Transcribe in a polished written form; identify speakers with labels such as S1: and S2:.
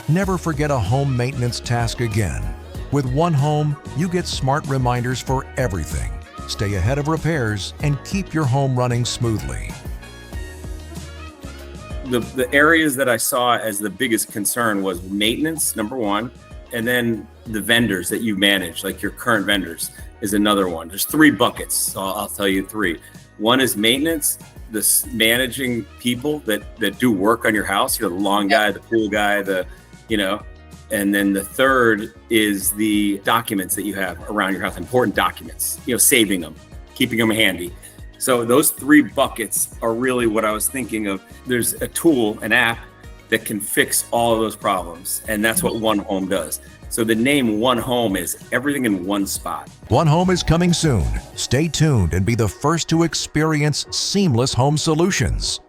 S1: Never forget a home maintenance task again. With One Home, you get smart reminders for everything. Stay ahead of repairs and keep your home running smoothly.
S2: The areas that I saw as the biggest concern was maintenance, number one, and then the vendors that you manage, like your current vendors, is another one. There's three buckets, so I'll tell you three. One is maintenance, this managing people that do work on your house, you're the lawn guy, the pool guy, and then the third is the documents that you have around your house, important documents, saving them, keeping them handy. So those three buckets are really what I was thinking of. There's a tool, an app that can fix all of those problems. And that's what One Home does. So the name One Home is everything in one spot.
S1: One Home is coming soon. Stay tuned and be the first to experience seamless home solutions.